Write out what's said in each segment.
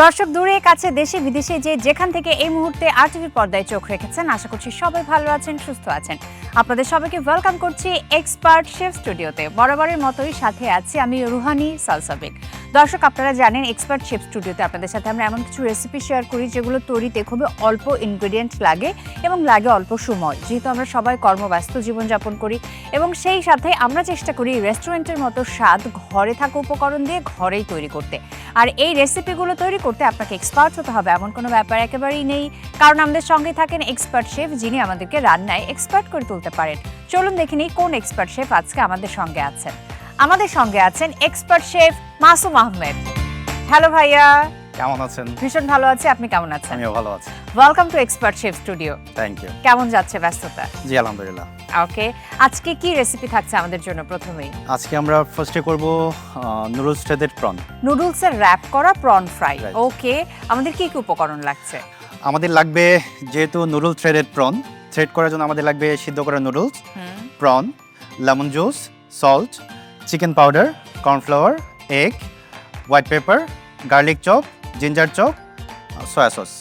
দর্শক দূরে কাছে দেশে বিদেশে যেখান থেকে এই মুহূর্তে আরটিভির পর্দায় চোখ রেখেছেন, আশা করছি সবাই ভালো আছেন, সুস্থ আছেন। আপনাদের সবাইকে ওয়েলকাম করছি এক্সপার্ট শেফ স্টুডিওতে। বরাবরের মতোই সাথে আছি আমি রুহানি সালসাবিক। দর্শক, আপনারা জানেন এক্সপার্ট শেফ স্টুডিওতে আপনাদের সাথে আমরা এমন কিছু রেসিপি শেয়ার করি যেগুলো তৈরিতে খুবই অল্প ইনগ্রেডিয়েন্ট লাগে এবং লাগে অল্প সময়, যেহেতু আমরা সবাই কর্মব্যস্ত জীবনযাপন করি এবং সেই সাথে আমরা চেষ্টা করি রেস্টুরেন্টের মতো স্বাদ ঘরে থাকা উপকরণ দিয়ে ঘরেই তৈরি করতে। আর এই রেসিপিগুলো তৈরি করতে আপনাকে এক্সপার্ট হতে হবে এমন কোনো ব্যাপার একেবারেই নেই, কারণ আমাদের সঙ্গে থাকেন এক্সপার্ট শেফ, যিনি আমাদেরকে রান্নায় এক্সপার্ট করে তুলতে পারেন। চলুন দেখে নিই কোন এক্সপার্ট শেফ আজকে আমাদের সঙ্গে আছেন। আমাদের সঙ্গে আছেন expert chef Masum Ahmed. Hello ভাইয়া, কেমন আছেন? ভীষণ ভালো আছি, আপনি কেমন আছেন? আমিও ভালো আছি। Welcome to expert chef studio. Thank you. কেমন যাচ্ছে ব্যস্ততা? জি আলহামদুলিল্লাহ। ওকে, আজকে কি রেসিপি থাকছে আমাদের জন্য? প্রথমেই আজকে আমরা ফার্স্টে করব নুডলস থ্রেডেড প্রন। নুডলসের র্যাপ করা প্রন ফ্রাই। Right. ওকে, আমাদের কি কি উপকরণ লাগছে? আমাদের লাগবে, যেহেতু নুডল থ্রেডেড প্রন, থ্রেড করার জন্য আমাদের লাগবে সিদ্ধ করা noodles, prawn, lemon juice, salt, chicken powder, cornflour, egg, white pepper, garlic chop, ginger chop, soya sauce.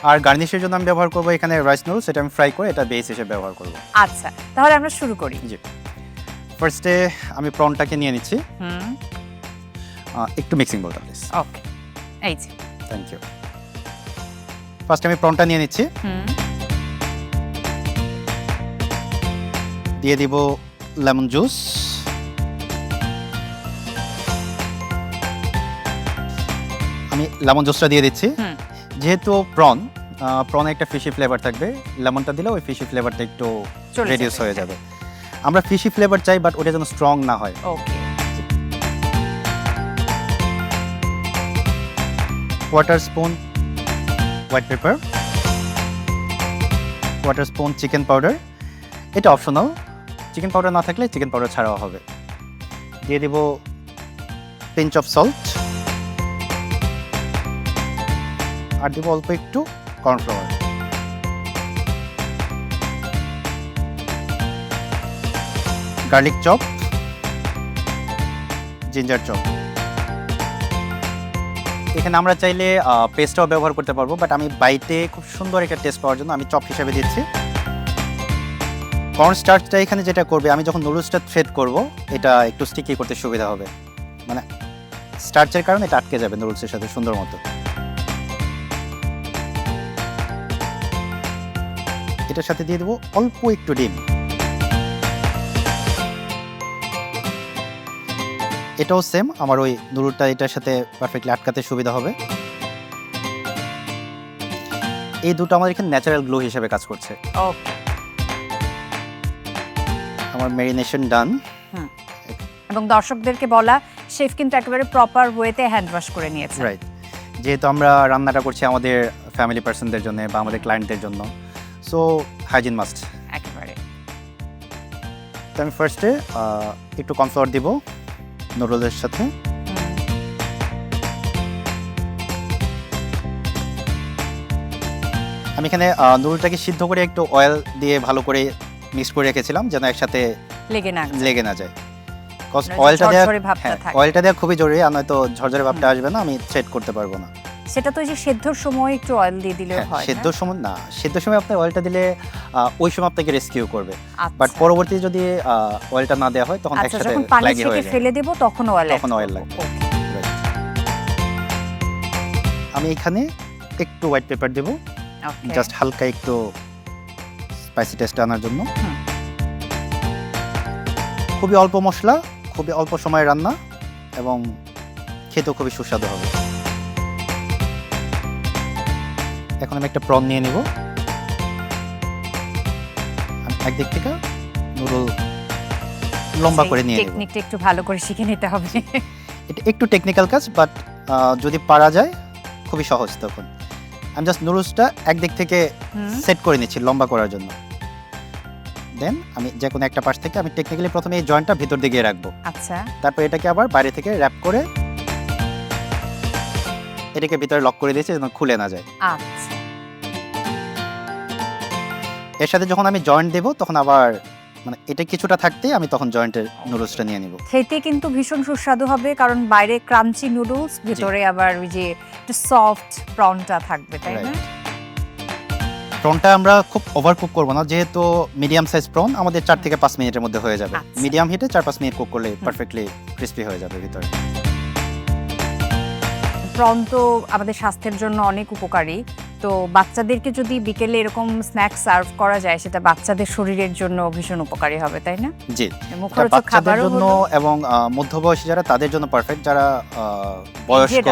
আর গার্নিশের জন্য আমি ব্যবহার করবো এখানে রাইস নুডলস, এটা আমি ফ্রাই করে এটা বেস হিসেবে ব্যবহার করব। আচ্ছা, তাহলে আমরা শুরু করি। জি, ফার্স্টে আমি প্রনটাকে নিয়ে নিচ্ছি। একটু মিক্সিং বলটা প্লিজ। ওকে, এই যে। Thank you. ফার্স্ট আমি প্রনটা নিয়ে নিচ্ছি, দিয়ে দিব লেমন জুস, আমি লেমন জুসটা দিয়ে দিচ্ছি। যেহেতু প্রনে একটা ফিশি ফ্লেভার থাকবে, লেমনটা দিলে ওই ফিশি ফ্লেভারটা একটু রিডিউস হয়ে যাবে। আমরা ফিশি ফ্লেভার চাই, বাট ওটা যেন স্ট্রং না হয়। Okay, quarter spoon white pepper, quarter spoon chicken powder, এটা অপশনাল, চিকেন পাউডার না থাকলে চিকেন পাউডার ছাড়াও হবে। দিয়ে দিব পিঞ্চ অফ সল্ট, আর দিব অল্প একটু cornflour. Garlic chop, ginger chop. এখানে আমরা চাইলে পেস্টটাও ব্যবহার করতে পারবো, বাট আমি বাইটে খুব সুন্দর একটা টেস্ট পাওয়ার জন্য আমি চপ হিসেবে দিচ্ছি। কর্ন স্টার্চটা এখানে যেটা করবে, আমি যখন নুডলসটা থ্রেড করব এটা একটু স্টিকি করতে সুবিধা হবে, মানে স্টার্চের কারণে এটা আটকে যাবে নুডলসের সাথে সুন্দর মতো। এটার সাথে দিয়ে দেবো অল্প একটু ডিম, এটাও সেম, আমার ওই নুডলটা এটার সাথে পারফেক্টলি আটকাতে সুবিধা হবে। এই দুটো আমাদের এখানে ন্যাচারাল গ্লো হিসেবে কাজ করছে। ওকে, আমার ম্যারিনেশন ডান। এবং দর্শকদেরকে বলা, শেফ কিন্তু একেবারে প্রপার ওয়েতে হ্যান্ড ওয়াশ করে নিয়েছে। রাইট, যেহেতু আমরা রান্নাটা করছি আমাদের ফ্যামিলি পার্সনদের জন্য বা আমাদের ক্লায়েন্টদের জন্য, সো হাইজিন মাস্ট একেবারে। তো আমি ফার্স্টে একটু কর্নফ্লাওয়ার দিব নুডলসের সাথে। আমি এখানে নুডলটাকে সিদ্ধ করে একটু অয়েল দিয়ে ভালো করে মিক্স করে রেখেছিলাম যেন একসাথে লেগে না যায়। কজ অয়েলটা দেওয়া, অয়েলটা দেওয়া খুবই জরুরি, আর নয়তো ঝরঝরে ভাবটা আসবে না, আমি সেট করতে পারবো না। সেটা তো যে সেদ্ধর সময় একটু অয়েল দিয়ে দিলেও হয়। সেদ্ধর সময় না, সেদ্ধর সময় আপনি অয়েলটা দিলে ওই সময় আপনাকে রেস্কিউ করবে, বাট পরবর্তীতে যদি অয়েলটা না দেওয়া হয় তখন একসাথে যখন পানি ছেঁকে ফেলে দেব তখন অয়েল লাগবে। আমি এখানে একটু হোয়াইট পেপার দেব, জাস্ট হালকা একটু স্পাইসি টেস্ট আনার জন্য। খুবই অল্প মশলা, খুবই অল্প সময় রান্না এবং খেতেও খুবই সুস্বাদু হবে। এখন আমি একটা প্রন নিয়ে নিব, একদিক থেকে নুডল লম্বা করে নিয়ে নিব। টেকনিকটা একটু ভালো করে শিখে নিতে হবে। এটা একটু টেকনিক্যাল কাজ, বাট যদি পারা যায় খুবই সহজ। তখন আমি জাস্ট নুডলসটা একদিক থেকে সেট করে নিচ্ছি লম্বা করার জন্য। দেন আমি যে কোনো একটা পাশ থেকে আমি টেকনিক্যালি প্রথমে এই জয়েন্টটা ভিতর দিকে রাখবো। আচ্ছা, তারপর এটাকে আবার বাইরে থেকে র‍্যাপ করে এটাকে ভিতরে লক করে দিয়েছি যেন খুলে না যায়। আচ্ছা, এর সাথে যখন আমি জয়েন্ট দেব তখন আবার মানে এটা কিছুটা থাকতেই আমি তখন জয়েন্টের নুডলসটা নিয়ে নিব। খেতে কিন্তু ভীষণ সুস্বাদু হবে, কারণ বাইরে ক্রাঞ্চি নুডলস, ভিতরে আবার ওই যে একটু সফট প্রনটা থাকবে, তাই না? প্রনটা আমরা খুব ওভারকুক করব না, যেহেতু মিডিয়াম সাইজ প্রন আমাদের 4 থেকে 5 মিনিটের মধ্যে হয়ে যাবে। আচ্ছা। মিডিয়াম হিটে 4-5 মিনিট কুক করলে পারফেক্টলি ক্রিস্পি হয়ে যাবে ভিতরে। প্রন তো আমাদের স্বাস্থ্যের জন্য অনেক উপকারী, তো বাচ্চাদেরকে যদি বিকেলে এরকম স্ন্যাক্স সার্ভ করা যায় সেটা বাচ্চাদের শরীরের জন্য ভীষণ উপকারী হবে, তাই না? জি, মুখরোচক বাচ্চাদের খাবারও জন্য হলো। এবং মধ্যবয়সী যারা তাদের জন্য পারফেক্ট, যারা বয়স্ক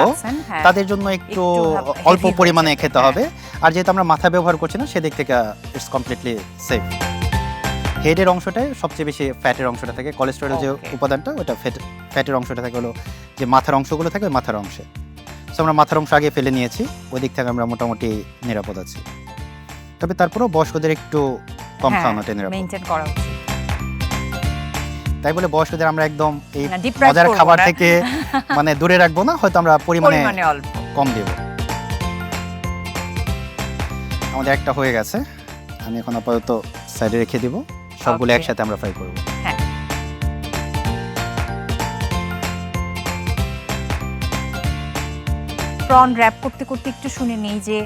হ্যাঁ, তাদের জন্য একটু একটু অল্প heavy পরিমাণে হয়ে খেতে যাবে, হবে। আর যেহেতু আমরা মাথা ব্যবহার করছি না, সেদিক থেকে ইটস কমপ্লিটলি সেফ। হেডের অংশটাই সবচেয়ে বেশি ফ্যাটের অংশটা থাকে, কোলেস্টেরল যে Okay. উপাদানটা ওটা ফ্যাটের অংশটা থাকে হলো যে মাথার অংশগুলো থাকে ওই মাথার অংশে। সো আমরা মাথার অংশ আগে ফেলে নিয়েছি, ওই দিক থেকে আমরা মোটামুটি নিরাপদ আছি। তবে তারপরেও বয়স্কদের একটু কম খাওয়ানোটা নিরাপদ। মেইনটেইন করা উচিত। তাই বলে বয়স্কদের আমরা একদম এই না, deprive মজার করবো খাবার না। থেকে মানে দূরে রাখবো না, হয়তো আমরা পরিমাণে পরিমাণে অল্প। কম দেব। আমাদের একটা হয়ে গেছে, আমি এখন আপাতত সাইডে রেখে দিব, সবগুলো Okay. একসাথে আমরা ফ্রাই করব। হ্যাঁ। প্রন র‍্যাপ করতে করতে একটু শুনে নেই যে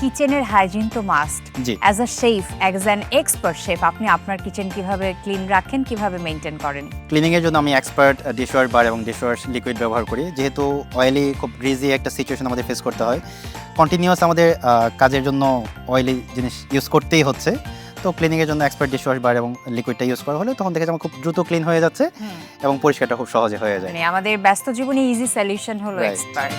কিচেনের হাইজিন তো must. G, as a chef, as an expert chef, আপনি আপনার কিচেন কিভাবে ক্লিন রাখেন, কিভাবে মেইনটেইন করেন? ক্লিনিং এর জন্য আমি এক্সপার্ট ডিশওয়াশ বার এবং ডিশওয়াশ লিকুইড ব্যবহার করি। যেহেতু অয়েলি খুব গ্রিজি একটা সিচুয়েশন আমাদের ফেস করতে হয়, কন্টিনিউয়াস আমাদের কাজের জন্য অয়েলি জিনিস ইউজ করতেই হচ্ছে। তো ক্লিনিং এর জন্য এক্সপার্ট ডিশওয়াশ বার এবং লিকুইডটা ইউজ করা হলে তখন দেখে আমার খুব দ্রুত ক্লিন হয়ে যাচ্ছে এবং পরিষ্কারটা খুব সহজে হয়ে যায়। মানে আমাদের ব্যস্ত জীবনে ইজি সলিউশন হলো Right. এক্সপার্ট।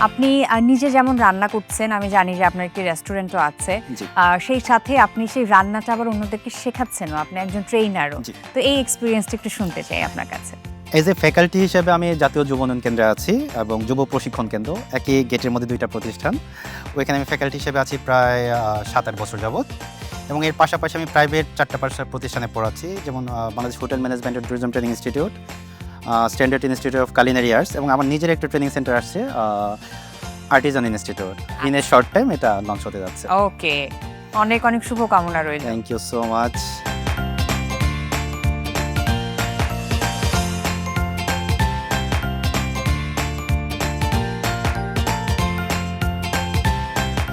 আপনি নিজে যেমন রান্না করছেন, আমি জানি যে আপনার একটি রেস্টুরেন্টও আছে, জি, সেই সাথে আপনি সেই রান্নাটা আবার অন্যদেরকে শেখাচ্ছেনও, আপনি একজন ট্রেইনারও। জি। তো এই এক্সপিরিয়েন্সটা একটু শুনতে চাই আপনার কাছে। এজ এ ফ্যাকাল্টি হিসেবে আমি জাতীয় যুব উন্নয়ন কেন্দ্রে আছি এবং যুব প্রশিক্ষণ কেন্দ্র, একই গেটের মধ্যে দুইটা প্রতিষ্ঠান। ওইখানে আমি ফ্যাকাল্টি হিসেবে আছি প্রায় 7-8 বছর যাবত, এবং এর পাশাপাশি আমি প্রাইভেট 4টা প্রতিষ্ঠানে পড়াচ্ছি, যেমন Bangladesh hotel management and tourism training institute, standard institute of culinary arts, এবং আমার নিজের একটা ট্রেনিং সেন্টার আসছে artisan institute. In a short time এটা লঞ্চ হতে যাচ্ছে। ওকে, অনেক অনেক শুভকামনা রইল। Thank you so much.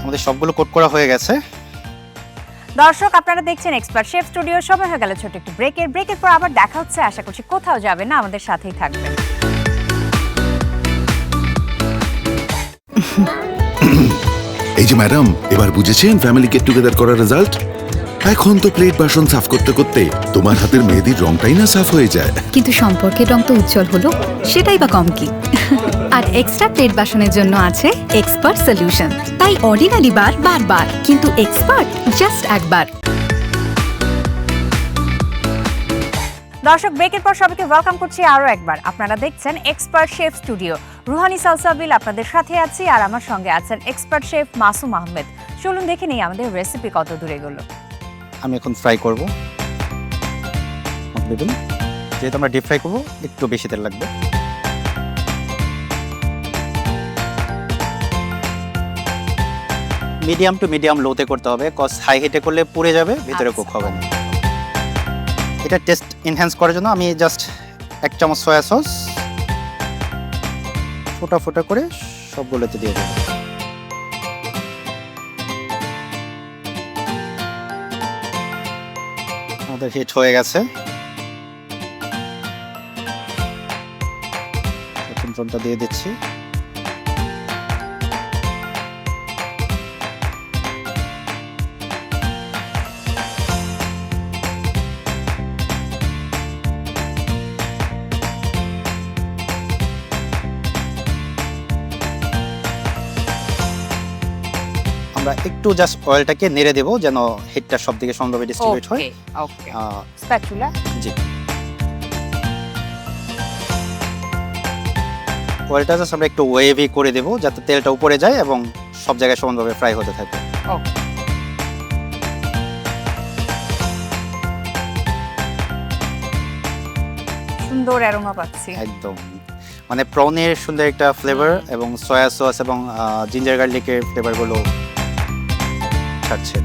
আমাদের সবগুলো কোট করা হয়ে গেছে। দর্শক, আপনারা দেখছেন এক্সপার্ট শেফ স্টুডিও। সময় হয়ে গেল ছোট একটু ব্রেকের পর আবার দেখা হচ্ছে। আশা করছি কোথাও যাবেন না, আমাদের সাথেই থাকবেন। এই যে ম্যাডাম, এবার বুঝেছেন ফ্যামিলি গেট টুগেদার করার রেজাল্ট? এখন তো প্লেট বাসন সাফ করতে করতে তোমার হাতের মেহেদির রংটাই না সাফ হয়ে যায়। কিন্তু সম্পর্কের রং তো উজ্জ্বল হলো, সেটাই বা কম কি। আর এক্সট্রা প্লেট বাসনের জন্য আছে এক্সপার্ট সলিউশন। তাই অর্ডিনারি বার বারবার, কিন্তু এক্সপার্ট জাস্ট একবার। দর্শক, ব্রেকের পর সবাইকে ওয়েলকাম করছি আরও একবার। আপনারা দেখছেন expert chef studio. Rouhani Salsabil আপনাদের সাথে আছি, আর আমার সঙ্গে আছেন এক্সপার্ট শেফ মাসুম আহমেদ। চলুন দেখে নেই আমাদের রেসিপি কত দূরে গেল। আমি এখন ফ্রাই করব। যেহেতু আমরা ডিপ ফ্রাই করবো, একটু বেশি তেল লাগবে। মিডিয়াম টু মিডিয়াম লোতে করতে হবে, কজ হাই হিটে করলে পুড়ে যাবে, ভিতরে কুক হবে না। এটা টেস্ট এনহ্যান্স করার জন্য আমি জাস্ট 1 চামচ সয়া সস ফোটা ফোটা করে সবগুলোতে দিয়ে দেবো। আমাদের হিট হয়ে গেছে। প্রথমটা দিয়ে দিচ্ছি। আমরা একটু জাস্ট অয়েলটাকে নেড়ে দেবো যেন হিটটা সব দিকে সমানভাবে ডিস্ট্রিবিউট হয়। ওকে, স্প্যাচুলা। জি, অয়েলটা জাস্ট আমরা একটু ওয়েভি করে দেবো যাতে তেলটা উপরে যায় এবং সব জায়গায় সমানভাবে ফ্রাই হতে থাকে। ওকে, সুন্দর অ্যারোমা পাচ্ছি। একদম মানে প্রনের সুন্দর একটা ফ্লেভার এবং সয়া সস এবং জিঞ্জার গার্লিকের ফ্লেভারগুলো ছাড়ছে।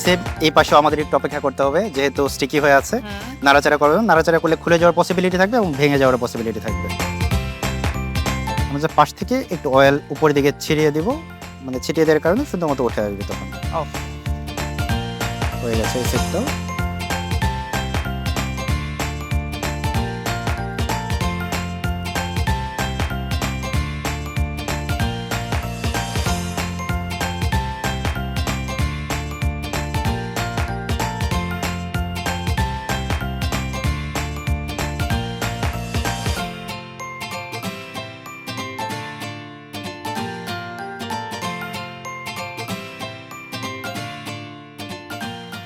সেম এই পাশেও আমাদের একটু অপেক্ষা করতে হবে, যেহেতু স্টিকি হয়ে আছে। নাড়াচাড়া করবেন, নাড়াচাড়া করলে খুলে যাওয়ার পসিবিলিটি থাকবে এবং ভেঙে যাওয়ার পসিবিলিটি থাকবে। আমরা পাশ থেকে একটু অয়েল উপরের দিকে ছিটিয়ে দিব, মানে ছিটিয়ে দেওয়ার কারণে সুন্দর মতো উঠে আসবে তখন। হয়ে গেছে এই সেটটাও।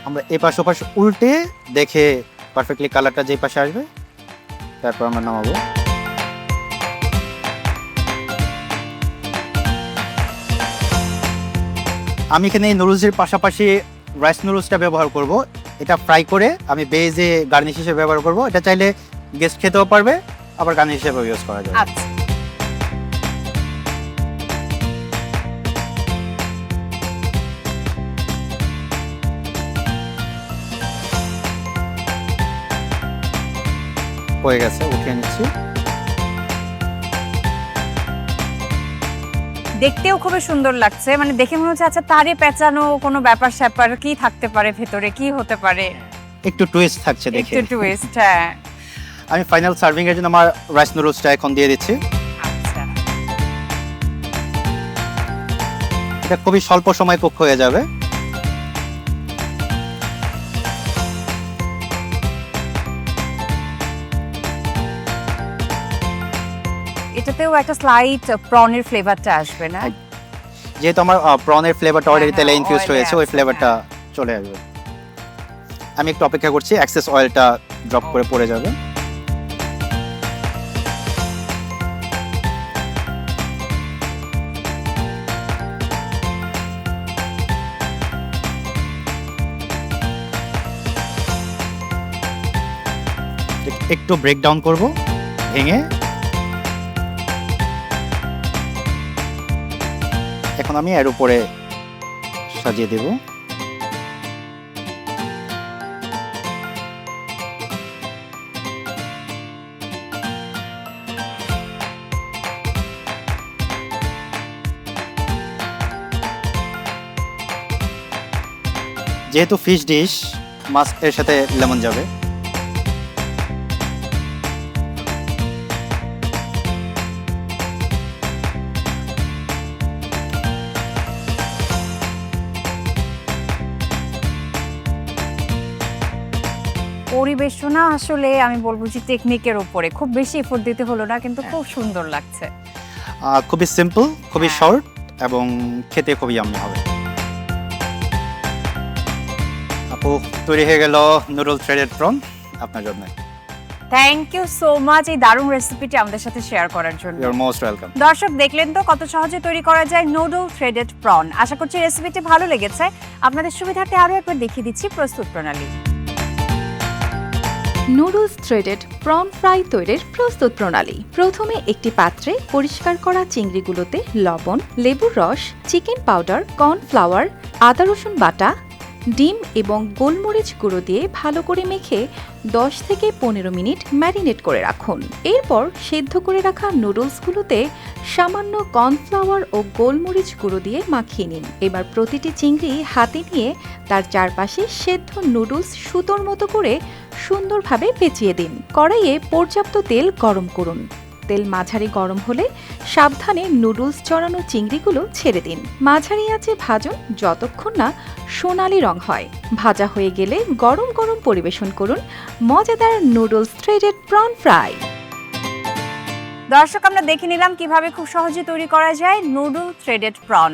আমরা এই পাশ ওপাশ উল্টে দেখে পারফেক্টলি কালারটা যেই পাশে আসবে তারপর আমরা নামাবো। আমি এখানে এই নুডলসের পাশাপাশি রাইস নুডলসটা ব্যবহার করব। এটা ফ্রাই করে আমি বেজে গার্নিশ হিসেবে ব্যবহার করব। এটা চাইলে গেস্ট খেতেও পারবে, আবার গার্নিশ হিসেবে ইউজ করা যাবে। আচ্ছা, হয়ে গেছে, উঠিয়ে নিচ্ছি। দেখতেও খুবই সুন্দর লাগছে, মানে দেখে মনে হচ্ছে আচ্ছা তারে পেঁচানো কোনো ব্যাপার স্যাপার কি থাকতে পারে, ভেতরে কি হতে পারে, একটু টুইস্ট থাকছে দেখে। একটু টুইস্ট। হ্যাঁ, আমি ফাইনাল সার্ভিং এর জন্য আমার রাইস নুডলসটা এখন দিয়ে দিচ্ছি। আচ্ছা, এটা খুবই স্বল্প সময় কুক হয়ে যাবে। এটাতেও একটা স্লাইট প্রনের ফ্লেভারটা আসবে না? যেহেতু আমার প্রনের ফ্লেভারটা অলরেডি তেলে হ্যাঁ, ইনফিউজ oil-এ হয়েছে, ওই আছে, ফ্লেভারটা চলে আসবে। আমি একটু অপেক্ষা করছি, এক্সেস অয়েলটা ড্রপ করে পড়ে যাবে। একটু ব্রেক ডাউন করব ভেঙে। এখন আমি এর উপরে সাজিয়ে দেব। যেহেতু ফিশ ডিশ, মাছের সাথে লেমন যাবে। পরিবেশনা আসলে আমি বলবো যে টেকনিকের উপরে, খুব বেশি এফোর্ট দিতে হলো না, কিন্তু খুব সুন্দর লাগছে। খুবই সিম্পল, খুবই হ্যাঁ। শর্ট এবং খেতে খুবই ইয়াম্মি হবে। আপু, তৈরি হয়ে গেল নুডল থ্রেডেড প্রন আপনার জন্য। থ্যাংক ইউ সো মাচ এই দারুণ রেসিপিটি আমাদের সাথে শেয়ার করার জন্য। You are most welcome. দর্শক দেখলেন তো কত সহজে তৈরি করা যায় নুডল থ্রেডেড প্রন। আশা করছি রেসিপিটি ভালো লেগেছে। আপনাদের সুবিধার্থে আরও একবার দেখিয়ে দিচ্ছি প্রস্তুত প্রণালী। নুডলস থ্রেডেড প্রন ফ্রাই তৈরির প্রস্তুত প্রণালী। প্রথমে একটি পাত্রে পরিষ্কার করা চিংড়িগুলোতে লবণ, লেবুর রস, চিকেন পাউডার, কর্নফ্লাওয়ার, আদা রসুন বাটা, ডিম এবং গোলমরিচ গুঁড়ো দিয়ে ভালো করে মেখে 10 থেকে 15 মিনিট ম্যারিনেট করে রাখুন। এরপর সেদ্ধ করে রাখা নুডলসগুলোতে সামান্য কর্নফ্লাওয়ার ও গোলমরিচ গুঁড়ো দিয়ে মাখিয়ে নিন। এবার প্রতিটি চিংড়ি হাতে নিয়ে তার চারপাশে সেদ্ধ নুডলস সুতোর মতো করে সুন্দরভাবে পেঁচিয়ে দিন। কড়াইয়ে পর্যাপ্ত তেল গরম করুন। তেল মাঝারি গরম হলে সাবধানে নুডলস চড়ানো চিংড়িগুলো ছেড়ে দিন। মাঝারি আঁচে ভাজুন যতক্ষণ না সোনালি রং হয়। ভাজা হয়ে গেলে গরম গরম পরিবেশন করুন মজাদার নুডলস থ্রেডেড প্রন ফ্রাই। দর্শক, আমরা দেখে নিলাম কিভাবে খুব সহজে তৈরি করা যায় নুডল থ্রেডেড প্রন।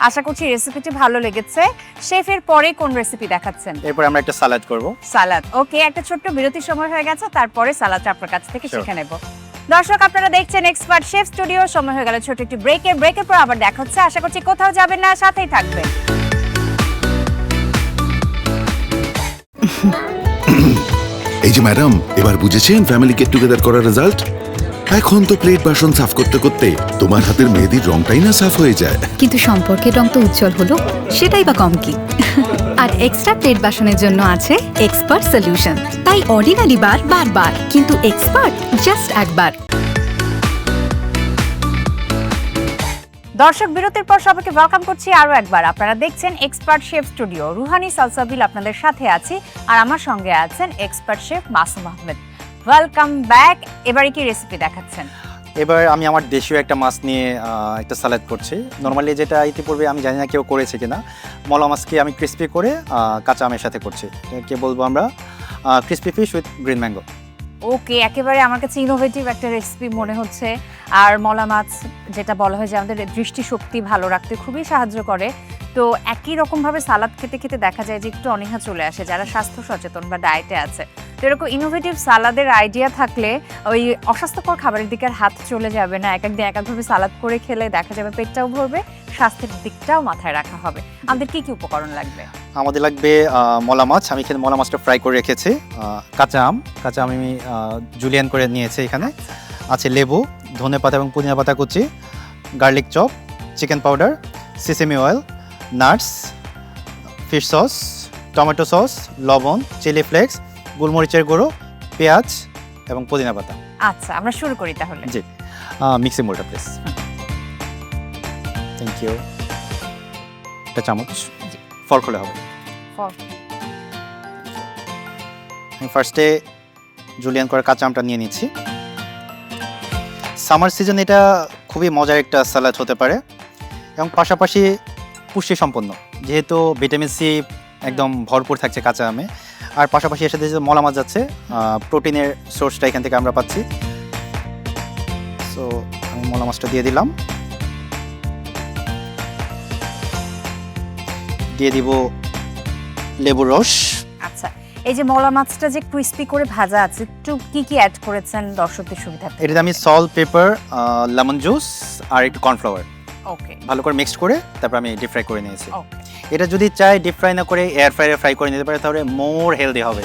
আশা করছি রেসিপিটি ভালো লেগেছে। শেফের পরে কোন রেসিপি দেখাচ্ছেন? এরপর আমরা একটা সালাদ করব। সালাদ। ওকে, একটা ছোট্ট বিরতির সময় হয়ে গেছে, তারপরে সালাদটা আপনার কাছ থেকে Sure. শিখে নেব। দর্শক, আপনারা দেখছেন এক্সপার্ট শেফ স্টুডিও। সময় হয়ে গেল ছোট একটি ব্রেকের পর আবার দেখা হচ্ছে। আশা করছি কোথাও যাবেন না, সাথেই থাকবেন। এই যে ম্যাডাম, এবার বুঝেছেন ফ্যামিলি গেট টুগেদার করার রেজাল্ট? এখন তো প্লেট বাসন সাফ করতে করতে তোমার হাতের মেহেদির রংটাই না সাফ হয়ে যায়। কিন্তু সম্পর্কের রং তো উজ্জ্বল হলো, সেটাই বা কম কি। আর এক্সট্রা প্লেট বাসনের জন্য আছে এক্সপার্ট সলিউশন। তাই অর্ডিনারি বার বারবার, কিন্তু এক্সপার্ট জাস্ট একবার। দর্শক বিরতির পর সবাইকে ওয়েলকাম করছি আরো একবার। আপনারা দেখছেন expert chef studio. Rouhani Salsabil আপনাদের সাথে আছি, আর আমার সঙ্গে আছেন expert chef Masum Ahmed. Welcome back. এবারে কি রেসিপি দেখাচ্ছেন? এবার আমি আমার দেশীয় একটা মাছ নিয়ে একটা স্যালাড করছি। নর্মালি যেটা ইতিপূর্বে আমি জানি না কেউ করেছে কিনা, মলা মাছকে আমি ক্রিস্পি করে কাঁচা আমের সাথে করছি। এটাকে বলবো আমরা crispy fish with green mango. Okay, একেবারে আমার কাছে ইনোভেটিভ একটা রেসিপি মনে হচ্ছে। আর মলা মাছ যেটা বলা হয় যে আমাদের দৃষ্টিশক্তি ভালো রাখতে খুবই সাহায্য করে। তো একই রকমভাবে সালাদ খেতে খেতে দেখা যায় যে একটু অনীহা চলে আসে যারা স্বাস্থ্য সচেতন বা ডায়েটে আছে। তো এরকম ইনোভেটিভ সালাদের আইডিয়া থাকলে ওই অস্বাস্থ্যকর খাবারের দিকে আর হাত চলে যাবে না। এক একদিন এক একভাবে সালাদ করে খেলে দেখা যাবে পেটটাও ভরবে, স্বাস্থ্যের দিকটাও মাথায় রাখা হবে। আমাদের কি কি উপকরণ লাগবে? আমাদের লাগবে মলা মাছ। আমি এখানে মলা মাছটা ফ্রাই করে রেখেছি। কাঁচা আম আমি জুলিয়ান করে নিয়েছি। এখানে আছে লেবু, ধনেপাতা এবং পুদিনা পাতা কুচি, garlic chop, chicken powder, sesame oil, nuts, fish sauce, tomato sauce, লবণ, চিলি ফ্লেক্স, গোলমরিচের গুঁড়ো, পেঁয়াজ এবং পুদিনা পাতা। আচ্ছা, আমরা শুরু করি তাহলে। জি, মিক্সিং বোলটা প্লিজ। Thank you. একটা চামচ, ফর্ক হলে হবে। আমি ফার্স্টে জুলিয়ান করে কাঁচা আমটা নিয়ে নিচ্ছি। সামার সিজন এটা খুবই মজার একটা স্যালাড হতে পারে এবং পাশাপাশি পুষ্টি সম্পন্ন, যেহেতু ভিটামিন সি একদম ভরপুর থাকছে কাঁচা আমে। আর পাশাপাশি এর সাথে যে মলা মাছ যাচ্ছে, প্রোটিনের সোর্সটা এখান থেকে আমরা পাচ্ছি। সো আমি মলা মাছটা দিয়ে দিলাম। দিয়ে দিব লেবুর রস। আচ্ছা, এই যে মলা মাছটা যে ক্রিস্পি করে ভাজা আছে, একটু কি কি অ্যাড করেছেন দর্শকদের সুবিধার্থে? এটাতে আমি সল্ট, পেপার, লেমন জুস আর একটু কর্নফ্লাওয়ার ওকে, ভালো করে মিক্সড করে তারপর আমি ডিপ ফ্রাই করে নিয়েছি। ওকে, এটা যদি চাই ডিপ ফ্রাই না করে এয়ার ফ্রায়ারে ফ্রাই করে নিতে পারে, তাহলে মোর হেলদি হবে।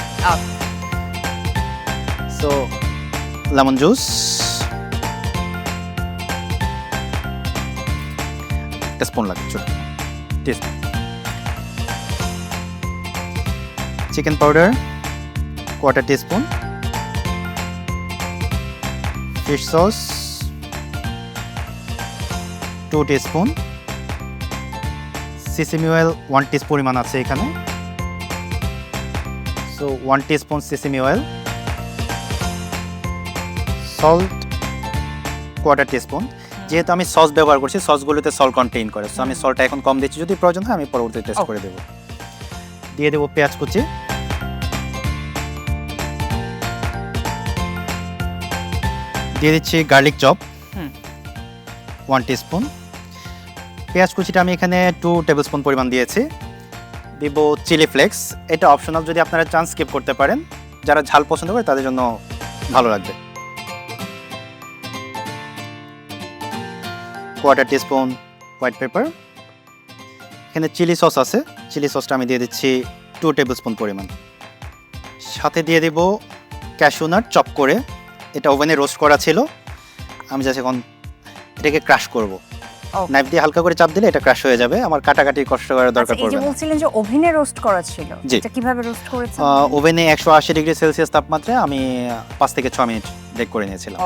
সো লেমন জুস, একটা স্পুন লাগবে, ছোট teaspoon. Chicken powder quarter teaspoon, fish sauce 2 teaspoon, sesame oil 1 teaspoon পরিমাণ আছে এখানে। So 1 teaspoon sesame oil, salt quarter teaspoon. যেহেতু আমি সস ব্যবহার করছি, সসগুলোতে সল্ট কন্টেইন করে, সো আমি সল্টটা এখন কম দিচ্ছি। যদি প্রয়োজন হয় আমি পরবর্তীতে টেস্ট করে দেবো। দিয়ে দেবো পেঁয়াজ কুচি, দিয়ে দিচ্ছি গার্লিক চপ 1 টিস্পুন। পেঁয়াজ কুচিটা আমি এখানে 2 টেবিলস্পুন পরিমাণ দিয়েছি। দিব চিলি ফ্লেক্স, এটা অপশনাল, যদি আপনারা চান স্কিপ করতে পারেন। যারা ঝাল পছন্দ করে তাদের জন্য ভালো লাগবে। Quarter teaspoon white paper. এখানে চিলি সস আছে, চিলি সসটা আমি দিয়ে দিচ্ছি 2 টেবিলস্পুন পরিমাণ। সাথে দিয়ে দেব ক্যাশু নাট চপ করে, এটা ওভেনে রোস্ট করা ছিল। আমি জাস্ট এখন এটাকে ক্রাশ করব। নাইফ দিয়ে হালকা করে চাপ দিলে এটা ক্রাশ হয়ে যাবে, আমার কাটাকাটি কষ্ট করার দরকার এই পড়বে যে না। বলছিলেন যে ওভেনে রোস্ট করা ছিল, জি। এটা কিভাবে রোস্ট করেছেন? ওভেনে 180 ডিগ্রি সেলসিয়াস তাপমাত্রায় আমি 5 থেকে 6 মিনিট বেক করে নিয়েছিলাম।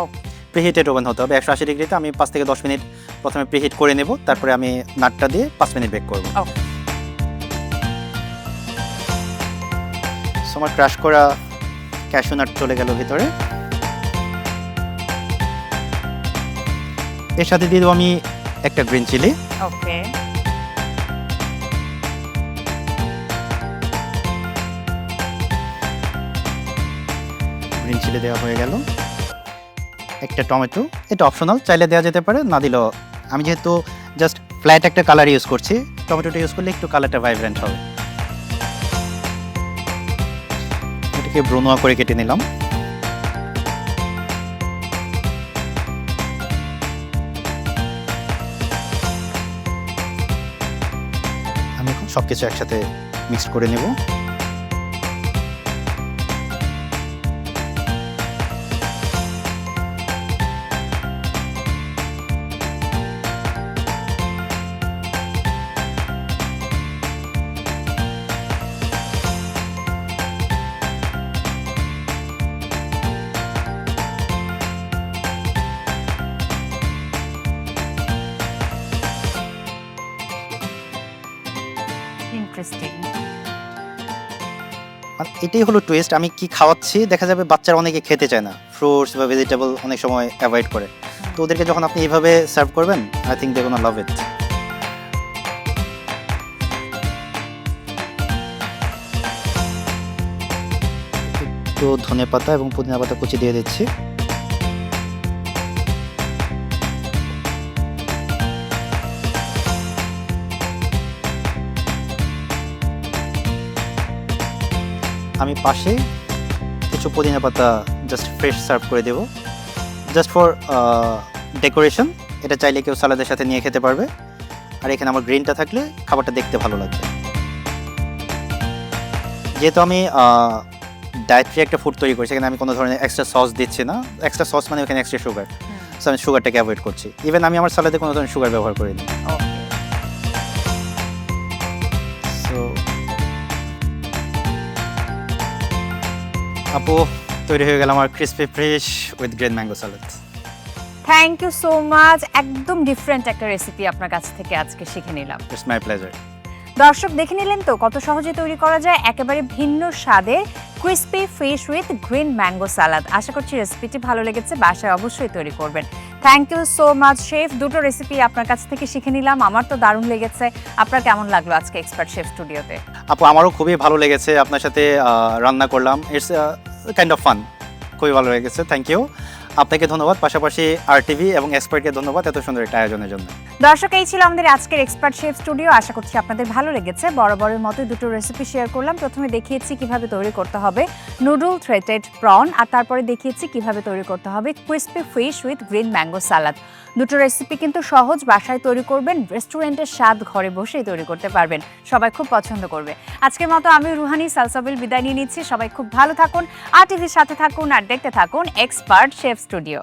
প্রিহিটেড ওভেন হতে হবে 180 ডিগ্রিতে। আমি 5 থেকে 10 মিনিট প্রথমে প্রিহিট করে নেব, তারপরে আমি নাটটা দিয়ে 5 মিনিট বেক করব। সো আমার ক্রাশ করা ক্যাশু নাট চলে গেল ভিতরে। এর সাথে দিয়ে দেবো আমি একটা গ্রিন চিলি। ওকে, গ্রিন চিলি দেওয়া হয়ে গেল। একটা টমেটো, এটা অপশনাল, চাইলে দেওয়া যেতে পারে, না দিলেও। আমি যেহেতু জাস্ট ফ্ল্যাট একটা কালার ইউজ করছি, টমেটোটা ইউজ করলে একটু কালারটা ভাইব্রেন্ট হবে। এটাকে ব্রুনোয়া করে কেটে নিলাম। আমি এখন সব কিছু একসাথে মিক্স করে নেব। ইন্টারেস্টিং। এটাই হলো টুইস্ট, আমি কি খাওয়াচ্ছি দেখা যাবে বাচ্চারা অনেকে খেতে চায় না, ফ্রুটস বা ভেজিটেবল অনেক সময় অ্যাভয়েড করে, তো ওদেরকে যখন আপনি এইভাবে সার্ভ করবেন আই থিঙ্ক দে গোনা লাভ ইট। একটু ধনেপাতা এবং পুদিনা পাতা কুচি দিয়ে দিচ্ছি। আমি পাশে কিছু পুদিনা পাতা জাস্ট ফ্রেশ সার্ভ করে দেব, জাস্ট ফর ডেকোরেশন। এটা চাইলে কেউ সালাদের সাথে নিয়ে খেতে পারবে, আর এখানে আমার গ্রিনটা থাকলে খাবারটা দেখতে ভালো লাগবে। যেহেতু আমি ডায়েট্রি একটা ফুড তৈরি করছি, এখানে আমি কোনো ধরনের এক্সট্রা সস দিচ্ছি না, এক্সট্রা সস মানে ওখানে এক্সট্রা সুগার, সো আমি সুগারটাকে অ্যাভয়েড করছি। ইভেন আমি আমার সালাদে কোনো ধরনের সুগার ব্যবহার করিনি। সো আপু, তৈরি হয়ে গেল আমার crispy fish with green mango salad. Thank you so much, একদম ডিফারেন্ট একটা রেসিপি আপনার কাছ থেকে আজকে শিখে নিলাম। It's my pleasure. দর্শক দেখে নিলেন তো কত সহজে তৈরি করা যায় একেবারে ভিন্ন স্বাদের crispy fish with green mango salad. আশা করছি রেসিপিটি ভালো লেগেছে, বাসায় অবশ্যই তৈরি করবেন। Thank you so much chef, দুটো রেসিপি আপনার কাছ থেকে শিখে নিলাম, আমার তো দারুণ লেগেছে। আপনার কেমন লাগলো আজকে এক্সপার্ট শেফ স্টুডিওতে? আপু আমারও খুবই ভালো লেগেছে, আপনার সাথে রান্না করলাম, ইটস কাইন্ড অফ ফান, খুবই ভালো লেগেছে। থ্যাংক ইউ, আপনাকে ধন্যবাদ, পাশাপাশি RTV এবং এক্সপার্টকে ধন্যবাদ এত সুন্দর একটা আয়োজনের জন্য। দর্শক এই ছিল আমাদের আজকের এক্সপার্ট শেফ স্টুডিও, আশা করছি আপনাদের ভালো লেগেছে। বরাবরের মতো দুটো রেসিপি শেয়ার করলাম। প্রথমে দেখিয়েছি কিভাবে তৈরি করতে হবে নুডল থ্রেটেড প্রন, আর তারপরে দেখিয়েছি কিভাবে তৈরি করতে হবে crispy fish with green mango salad. দুটো রেসিপি কিন্তু সহজ, বাসায় তৈরি করবেন, রেস্টুরেন্টের স্বাদ ঘরে বসেই তৈরি করতে পারবেন, সবাই খুব পছন্দ করবে। আজকের মতো আমি রুহানি সালসাবিল বিদায় নিয়ে নিচ্ছি। সবাই খুব ভালো থাকুন, RTV সাথে থাকুন, আর দেখতে থাকুন এক্সপার্ট শেফ স্টুডিও।